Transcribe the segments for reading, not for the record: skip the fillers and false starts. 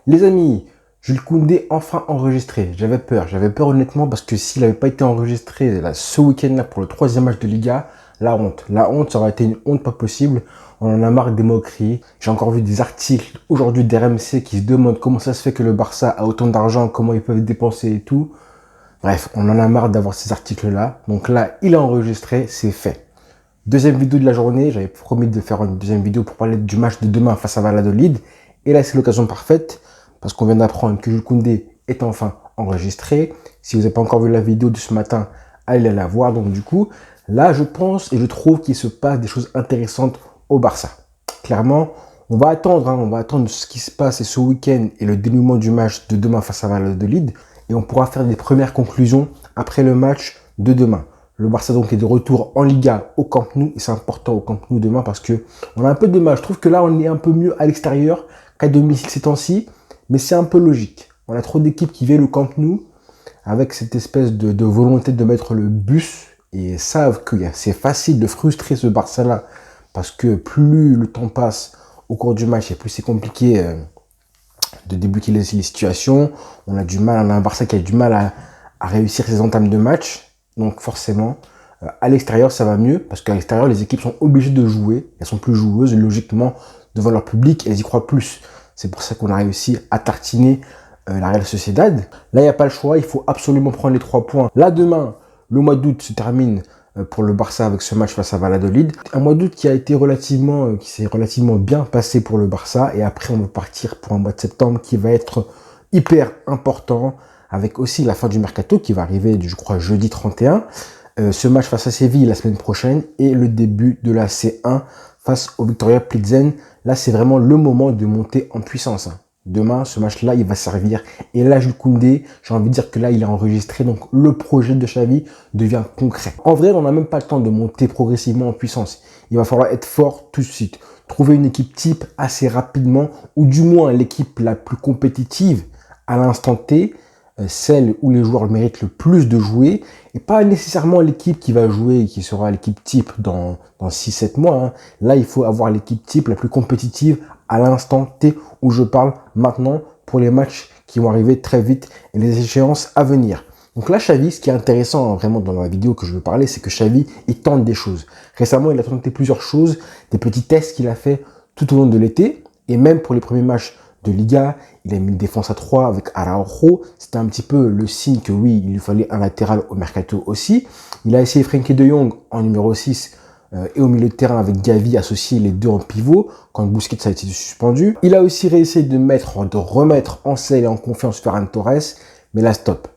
Les amis, Jules Koundé enfin enregistré. J'avais peur honnêtement parce que s'il n'avait pas été enregistré là, ce week-end-là pour le troisième match de Liga, la honte. La honte, ça aurait été une honte pas possible. On en a marre des moqueries. J'ai encore vu des articles aujourd'hui d'RMC qui se demandent comment ça se fait que le Barça a autant d'argent, comment ils peuvent dépenser et tout. Bref, on en a marre d'avoir ces articles-là. Donc là, il a enregistré, c'est fait. Deuxième vidéo de la journée, j'avais promis de faire une deuxième vidéo pour parler du match de demain face à Valladolid. Et là, c'est l'occasion parfaite parce qu'on vient d'apprendre que Jules Koundé est enfin enregistré. Si vous n'avez pas encore vu la vidéo de ce matin, allez la voir. Donc du coup, là, je pense et je trouve qu'il se passe des choses intéressantes au Barça. Clairement, on va attendre ce qui se passe ce week-end et le dénouement du match de demain face à Valladolid. Et on pourra faire des premières conclusions après le match de demain. Le Barça donc est de retour en Liga au Camp Nou et c'est important au Camp Nou demain parce que on a un peu de mal. Je trouve que là on est un peu mieux à l'extérieur qu'à domicile ces temps-ci, mais c'est un peu logique. On a trop d'équipes qui viennent au Camp Nou avec cette espèce de volonté de mettre le bus et savent que c'est facile de frustrer ce Barça-là parce que plus le temps passe au cours du match et plus c'est compliqué de débloquer les situations. On a un Barça qui a du mal à réussir ses entames de match. Donc forcément, à l'extérieur, ça va mieux parce qu'à l'extérieur, les équipes sont obligées de jouer. Elles sont plus joueuses, logiquement, devant leur public. Elles y croient plus. C'est pour ça qu'on a réussi à tartiner la Real Sociedad. Là, il n'y a pas le choix. Il faut absolument prendre les 3 points. Là, demain, le mois d'août se termine pour le Barça avec ce match face à Valladolid. Un mois d'août qui s'est relativement bien passé pour le Barça. Et après, on va partir pour un mois de septembre qui va être hyper important, avec aussi la fin du mercato qui va arriver, je crois, jeudi 31. Ce match face à Séville la semaine prochaine et le début de la C1 face au Victoria Plzen. Là, c'est vraiment le moment de monter en puissance. Demain, ce match-là, il va servir. Et là, Jules Koundé, j'ai envie de dire que là, il est enregistré. Donc, le projet de Xavi devient concret. En vrai, on n'a même pas le temps de monter progressivement en puissance. Il va falloir être fort tout de suite. Trouver une équipe type assez rapidement, ou du moins l'équipe la plus compétitive à l'instant T, celle où les joueurs méritent le plus de jouer, et pas nécessairement l'équipe qui va jouer et qui sera l'équipe type dans 6-7 mois. Là, il faut avoir l'équipe type la plus compétitive à l'instant T où je parle maintenant pour les matchs qui vont arriver très vite et les échéances à venir. Donc là, Xavi, ce qui est intéressant vraiment dans la vidéo que je veux parler, c'est que Xavi, il tente des choses. Récemment, il a tenté plusieurs choses, des petits tests qu'il a fait tout au long de l'été, et même pour les premiers matchs de Liga, il a mis une défense à 3 avec Araujo. C'était un petit peu le signe que oui, il lui fallait un latéral au mercato aussi. Il a essayé Frenkie de Jong en numéro 6 et au milieu de terrain avec Gavi associé les deux en pivot quand Busquets a été suspendu. Il a aussi réussi de remettre en selle et en confiance Ferran Torres, mais là stop.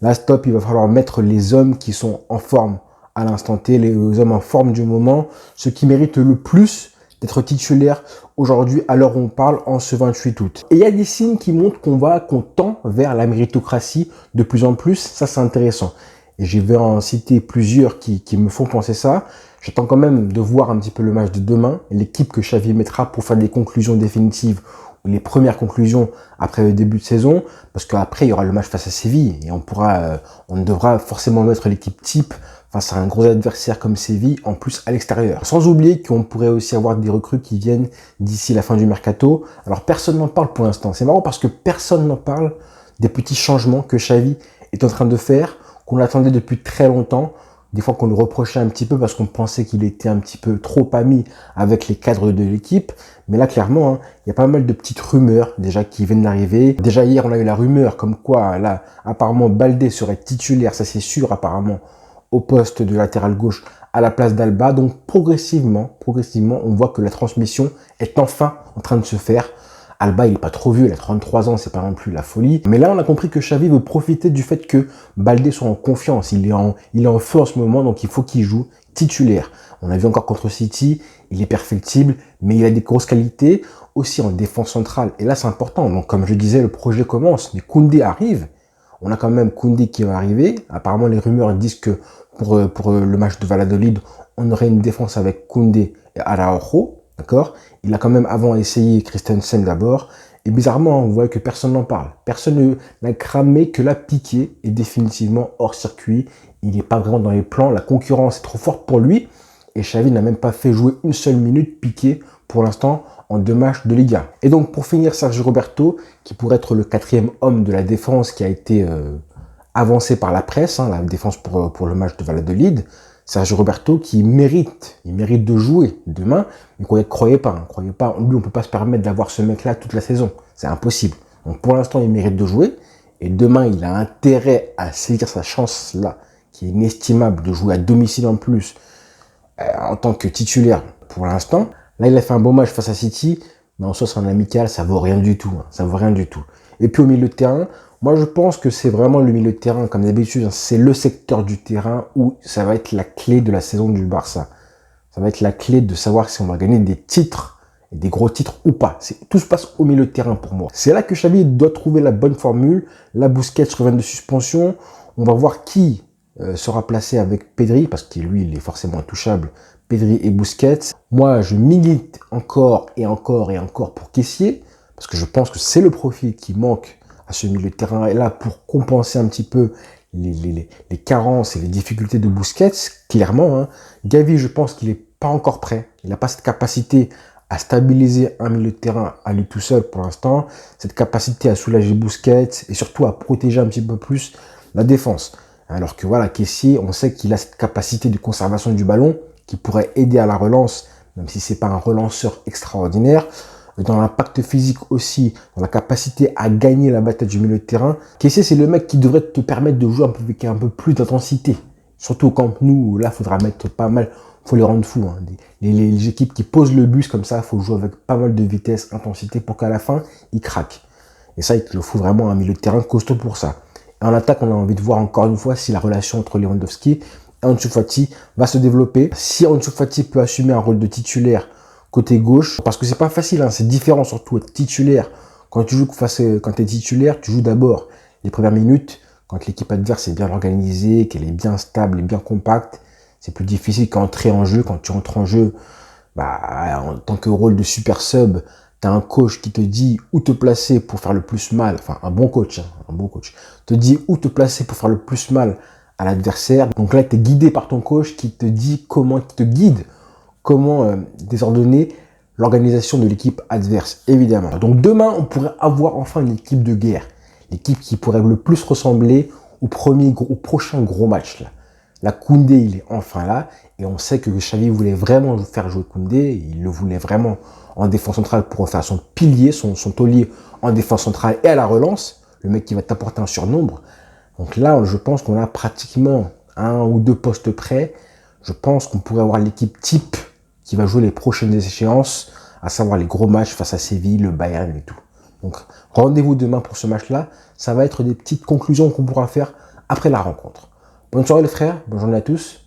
Là stop, il va falloir mettre les hommes qui sont en forme à l'instant T, les hommes en forme du moment, ceux qui méritent le plus d'être titulaire aujourd'hui à l'heure où on parle en ce 28 août. Et il y a des signes qui montrent qu'on tend vers la méritocratie de plus en plus. Ça, c'est intéressant. Et je vais en citer plusieurs qui me font penser ça. J'attends quand même de voir un petit peu le match de demain, l'équipe que Xavi mettra pour faire des conclusions définitives ou les premières conclusions après le début de saison, parce qu'après, il y aura le match face à Séville et on devra forcément mettre l'équipe type face à un gros adversaire comme Séville, en plus à l'extérieur. Sans oublier qu'on pourrait aussi avoir des recrues qui viennent d'ici la fin du mercato. Alors personne n'en parle pour l'instant. C'est marrant parce que personne n'en parle des petits changements que Xavi est en train de faire, qu'on attendait depuis très longtemps. Des fois qu'on le reprochait un petit peu parce qu'on pensait qu'il était un petit peu trop ami avec les cadres de l'équipe. Mais là, clairement, il y a pas mal de petites rumeurs déjà qui viennent d'arriver. Déjà hier, on a eu la rumeur comme quoi, là, apparemment, Baldé serait titulaire, ça c'est sûr apparemment, au poste de latéral gauche à la place d'Alba. Donc progressivement, on voit que la transmission est enfin en train de se faire. Alba, il n'est pas trop vieux, il a 33 ans, c'est pas non plus la folie. Mais là, on a compris que Xavi veut profiter du fait que Baldé soit en confiance. Il est en feu en ce moment, donc il faut qu'il joue titulaire. On a vu encore contre City, il est perfectible, mais il a des grosses qualités aussi en défense centrale. Et là, c'est important. Donc, comme je disais, le projet commence, mais Koundé arrive. On a quand même Koundé qui va arriver. Apparemment, les rumeurs disent que pour le match de Valladolid, on aurait une défense avec Koundé et Araujo. D'accord? Il a quand même avant essayé Christensen d'abord. Et bizarrement, on voit que personne n'en parle. Personne n'a cramé que la Piqué est définitivement hors circuit. Il n'est pas vraiment dans les plans. La concurrence est trop forte pour lui. Et Xavi n'a même pas fait jouer une seule minute Piqué pour l'instant en 2 matchs de Liga. Et donc pour finir, Sergio Roberto, qui pourrait être le 4e homme de la défense qui a été avancé par la presse, la défense pour le match de Valladolid. Sergio Roberto qui il mérite de jouer demain, mais croyez pas, lui on peut pas se permettre d'avoir ce mec-là toute la saison, c'est impossible. Donc pour l'instant il mérite de jouer, et demain il a intérêt à saisir sa chance là, qui est inestimable, de jouer à domicile en plus, en tant que titulaire pour l'instant. Là il a fait un bon match face à City, mais en soi c'est un amical, ça vaut rien du tout, ça vaut rien du tout. Et puis au milieu de terrain, moi, je pense que c'est vraiment le milieu de terrain, comme d'habitude, c'est le secteur du terrain où ça va être la clé de la saison du Barça. Ça va être la clé de savoir si on va gagner des titres, des gros titres ou pas. Tout se passe au milieu de terrain pour moi. C'est là que Xavi doit trouver la bonne formule. La Busquets revient de suspension. On va voir qui sera placé avec Pedri, parce que lui, il est forcément intouchable. Pedri et Busquets. Moi, je milite encore et encore et encore pour Kessié, parce que je pense que c'est le profil qui manque à ce milieu de terrain est là pour compenser un petit peu les carences et les difficultés de Busquets, clairement. Gavi, je pense qu'il n'est pas encore prêt. Il n'a pas cette capacité à stabiliser un milieu de terrain à lui tout seul pour l'instant, cette capacité à soulager Busquets et surtout à protéger un petit peu plus la défense. Alors que voilà, Kessié, on sait qu'il a cette capacité de conservation du ballon qui pourrait aider à la relance, même si c'est pas un relanceur extraordinaire. Dans l'impact physique aussi, dans la capacité à gagner la bataille du milieu de terrain. Kessié, c'est le mec qui devrait te permettre de jouer avec un peu plus d'intensité. Surtout au Camp Nou, là, il faudra mettre pas mal, faut les rendre fous. Les équipes qui posent le bus comme ça, il faut jouer avec pas mal de vitesse, intensité, pour qu'à la fin, ils craquent. Et ça, il te faut vraiment un milieu de terrain costaud pour ça. Et en attaque, on a envie de voir encore une fois si la relation entre Lewandowski et Ansu Fati va se développer. Si Ansu Fati peut assumer un rôle de titulaire côté gauche, parce que c'est pas facile, c'est différent surtout être titulaire. Quand tu es titulaire, tu joues d'abord les premières minutes. Quand l'équipe adverse est bien organisée, qu'elle est bien stable et bien compacte, c'est plus difficile qu'entrer en jeu. Quand tu entres en jeu, en tant que rôle de super sub, tu as un coach qui te dit où te placer pour faire le plus mal, enfin un bon coach, te dit où te placer pour faire le plus mal à l'adversaire. Donc là, tu es guidé par ton coach qui te dit qui te guide comment désordonner l'organisation de l'équipe adverse, évidemment. Donc demain, on pourrait avoir enfin une équipe de guerre. L'équipe qui pourrait le plus ressembler au prochain gros match. La Koundé, il est enfin là. Et on sait que Xavi voulait vraiment faire jouer Koundé. Il le voulait vraiment en défense centrale pour faire son pilier, son taulier en défense centrale et à la relance. Le mec qui va t'apporter un surnombre. Donc là, je pense qu'on a pratiquement 1 ou 2 postes près. Je pense qu'on pourrait avoir l'équipe type qui va jouer les prochaines échéances, à savoir les gros matchs face à Séville, le Bayern et tout. Donc, rendez-vous demain pour ce match-là. Ça va être des petites conclusions qu'on pourra faire après la rencontre. Bonne soirée les frères, bonne journée à tous.